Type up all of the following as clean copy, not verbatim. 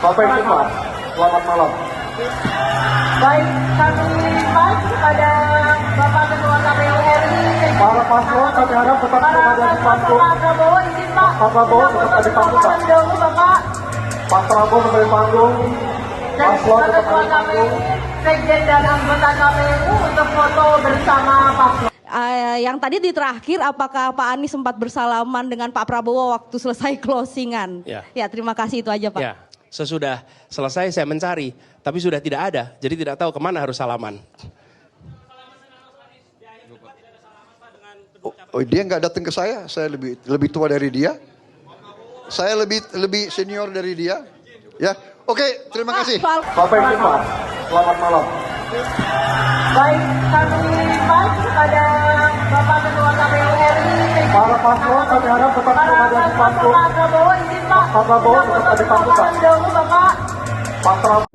Bapak Ibu, selamat malam. Baik, kami pas kepada Bapak Ketua KPU RI. Para paslon kami harap tetap berada di panggung. Pak Prabowo, izin Pak. Pak Prabowo tetap di panggung, Pak. Dahulu Bapak. Pak Prabowo tetap di panggung. Dan Paslon tetap Ketua di KPU, panggung. Sekjen dan anggota KPU untuk foto bersama paslon. Yang tadi di terakhir, apakah Pak Anies sempat bersalaman dengan Pak Prabowo waktu selesai closingan? Ya, terima kasih, itu aja Pak. Ya, sesudah selesai saya mencari, tapi sudah tidak ada, jadi tidak tahu kemana harus salaman. Oh, dia nggak datang ke saya lebih tua dari dia. Saya lebih senior dari dia. Ya, oke, terima kasih. Bapak Ibu, selamat malam. Baik, kami pas kepada Bapak Ketua KPU RI. Para paslon kami harap tetap berada di panggung. Pak Prabowo, izin Pak. Pak Prabowo tetap di panggung, Pak. Dahulu Bapak. Pak Prabowo.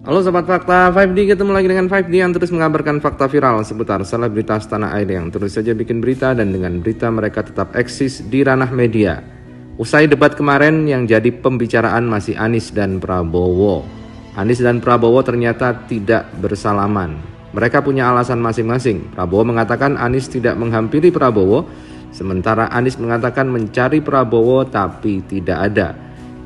Halo Sobat Fakta 5D, ketemu lagi dengan 5D yang terus mengabarkan fakta viral seputar selebritas tanah air yang terus saja bikin berita, dan dengan berita mereka tetap eksis di ranah media. Usai debat kemarin yang jadi pembicaraan masih Anies dan Prabowo. Anies dan Prabowo ternyata tidak bersalaman. Mereka punya alasan masing-masing. Prabowo mengatakan Anies tidak menghampiri Prabowo, sementara Anies mengatakan mencari Prabowo tapi tidak ada.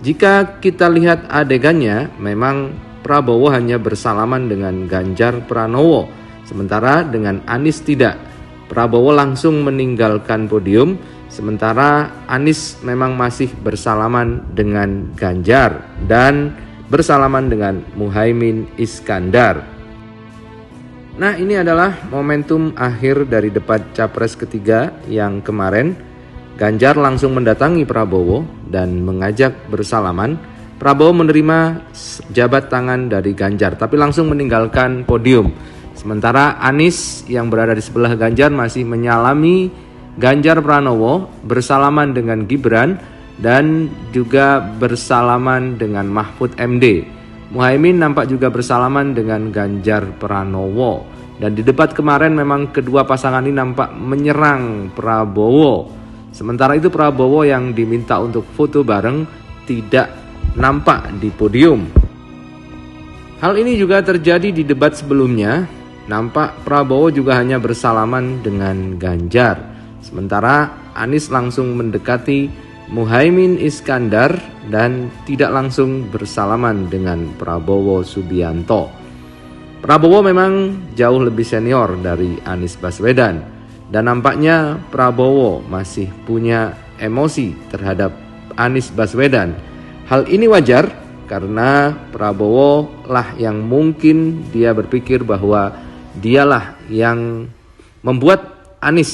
Jika kita lihat adegannya, memang Prabowo hanya bersalaman dengan Ganjar Pranowo, sementara dengan Anies tidak. Prabowo langsung meninggalkan podium, sementara Anies memang masih bersalaman dengan Ganjar dan bersalaman dengan Muhaimin Iskandar. Nah, ini adalah momentum akhir dari debat Capres ketiga yang kemarin. Ganjar langsung mendatangi Prabowo dan mengajak bersalaman. Prabowo menerima jabat tangan dari Ganjar, tapi langsung meninggalkan podium. Sementara Anies yang berada di sebelah Ganjar masih menyalami Ganjar Pranowo, bersalaman dengan Gibran, dan juga bersalaman dengan Mahfud MD. Muhaimin nampak juga bersalaman dengan Ganjar Pranowo. Dan di debat kemarin memang kedua pasangan ini nampak menyerang Prabowo. Sementara itu Prabowo yang diminta untuk foto bareng tidak nampak di podium. Hal ini juga terjadi di debat sebelumnya. Nampak Prabowo juga hanya bersalaman dengan Ganjar. Sementara Anies langsung mendekati Muhaimin Iskandar dan tidak langsung bersalaman dengan Prabowo Subianto. Prabowo memang jauh lebih senior dari Anies Baswedan, dan nampaknya Prabowo masih punya emosi terhadap Anies Baswedan. Hal ini wajar karena Prabowo lah yang mungkin dia berpikir bahwa dialah yang membuat Anies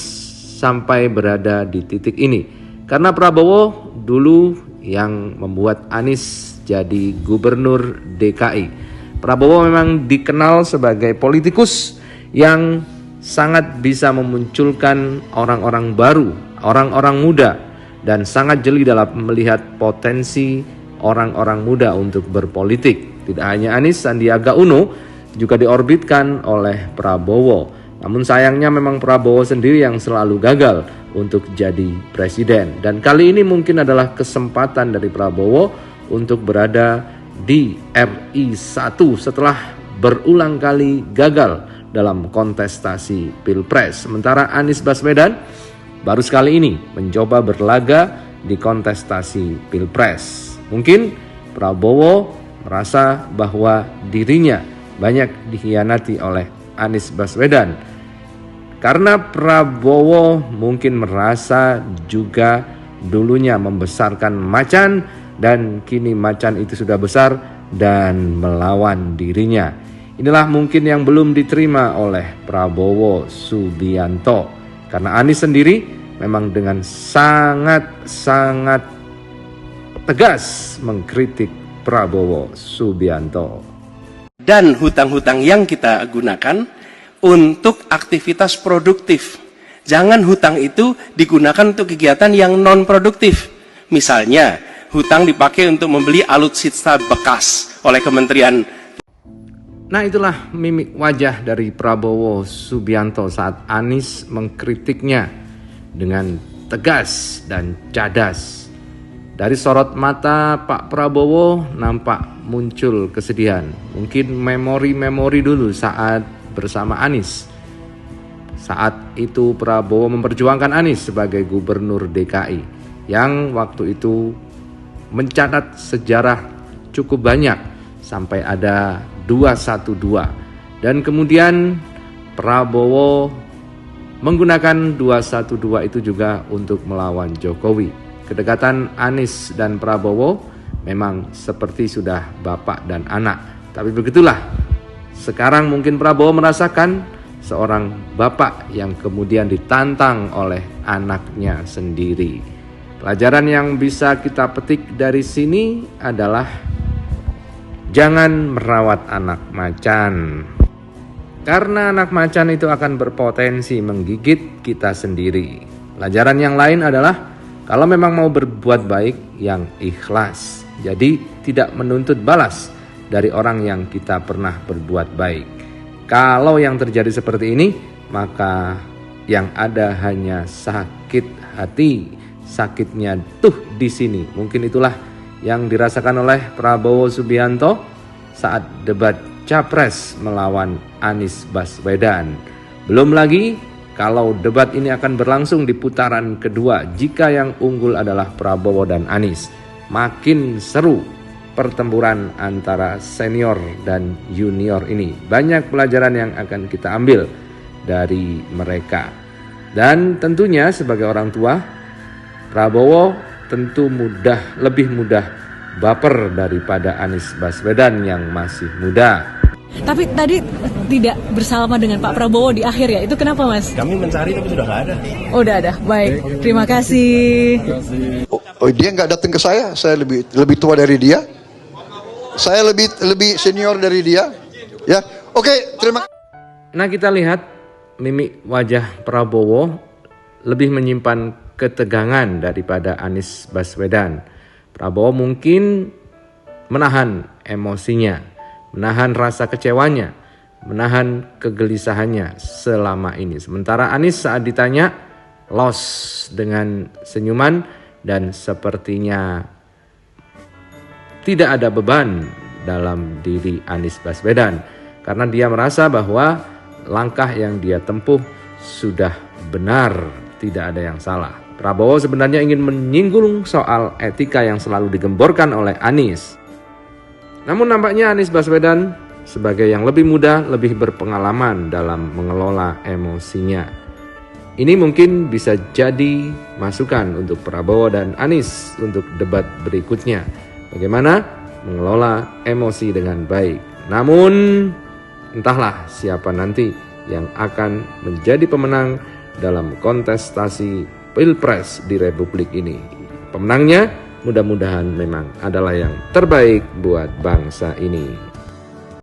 sampai berada di titik ini. Karena Prabowo dulu yang membuat Anies jadi gubernur DKI. Prabowo memang dikenal sebagai politikus yang sangat bisa memunculkan orang-orang baru, orang-orang muda, dan sangat jeli dalam melihat potensi orang-orang muda untuk berpolitik. Tidak hanya Anies, Sandiaga Uno juga diorbitkan oleh Prabowo. Namun sayangnya memang Prabowo sendiri yang selalu gagal untuk jadi presiden. Dan kali ini mungkin adalah kesempatan dari Prabowo untuk berada di RI 1 setelah berulang kali gagal dalam kontestasi Pilpres. Sementara Anies Baswedan baru sekali ini mencoba berlaga di kontestasi Pilpres. Mungkin Prabowo merasa bahwa dirinya banyak dikhianati oleh Anies Baswedan. Karena Prabowo mungkin merasa juga dulunya membesarkan macan, dan kini macan itu sudah besar dan melawan dirinya. Inilah mungkin yang belum diterima oleh Prabowo Subianto. Karena Anies sendiri memang dengan sangat tegas mengkritik Prabowo Subianto. Dan hutang-hutang yang kita gunakan untuk aktivitas produktif. Jangan hutang itu digunakan untuk kegiatan yang non-produktif. Misalnya, hutang dipakai untuk membeli alutsista bekas oleh Kementerian. Nah, itulah mimik wajah dari Prabowo Subianto saat Anies mengkritiknya dengan tegas dan cadas. Dari sorot mata Pak Prabowo nampak muncul kesedihan. Mungkin memori-memori dulu saat bersama Anies. Saat itu Prabowo memperjuangkan Anies sebagai gubernur DKI yang waktu itu mencatat sejarah cukup banyak sampai ada 212. Dan kemudian Prabowo menggunakan 212 itu juga untuk melawan Jokowi. Kedekatan Anies dan Prabowo memang seperti sudah bapak dan anak. Tapi begitulah, sekarang mungkin Prabowo merasakan seorang bapak yang kemudian ditantang oleh anaknya sendiri. Pelajaran yang bisa kita petik dari sini adalah jangan merawat anak macan. Karena anak macan itu akan berpotensi menggigit kita sendiri. Pelajaran yang lain adalah kalau memang mau berbuat baik yang ikhlas. Jadi tidak menuntut balas dari orang yang kita pernah berbuat baik. Kalau yang terjadi seperti ini, maka yang ada hanya sakit hati. Sakitnya tuh di sini. Mungkin itulah yang dirasakan oleh Prabowo Subianto saat debat Capres melawan Anies Baswedan. Belum lagi kalau debat ini akan berlangsung di putaran kedua, jika yang unggul adalah Prabowo dan Anies, makin seru pertempuran antara senior dan junior ini. Banyak pelajaran yang akan kita ambil dari mereka. Dan tentunya sebagai orang tua, Prabowo tentu lebih mudah baper daripada Anies Baswedan yang masih muda. Tapi tadi tidak bersalaman dengan Pak Prabowo di akhir ya, itu kenapa Mas? Kami mencari tapi sudah nggak ada. Oh, udah ada, baik. Terima kasih. Oh, dia nggak datang ke saya lebih tua dari dia. Saya lebih senior dari dia. Ya, oke, terima kasih. Nah, kita lihat mimik wajah Prabowo lebih menyimpan ketegangan daripada Anies Baswedan. Prabowo mungkin menahan emosinya, menahan rasa kecewanya, menahan kegelisahannya selama ini. Sementara Anies saat ditanya, los dengan senyuman dan sepertinya tidak ada beban dalam diri Anies Baswedan. Karena dia merasa bahwa langkah yang dia tempuh sudah benar, tidak ada yang salah. Prabowo sebenarnya ingin menyinggung soal etika yang selalu digemborkan oleh Anies. Namun nampaknya Anies Baswedan sebagai yang lebih muda, lebih berpengalaman dalam mengelola emosinya. Ini mungkin bisa jadi masukan untuk Prabowo dan Anies untuk debat berikutnya. Bagaimana mengelola emosi dengan baik. Namun entahlah siapa nanti yang akan menjadi pemenang dalam kontestasi Pilpres di Republik ini. Pemenangnya mudah-mudahan memang adalah yang terbaik buat bangsa ini.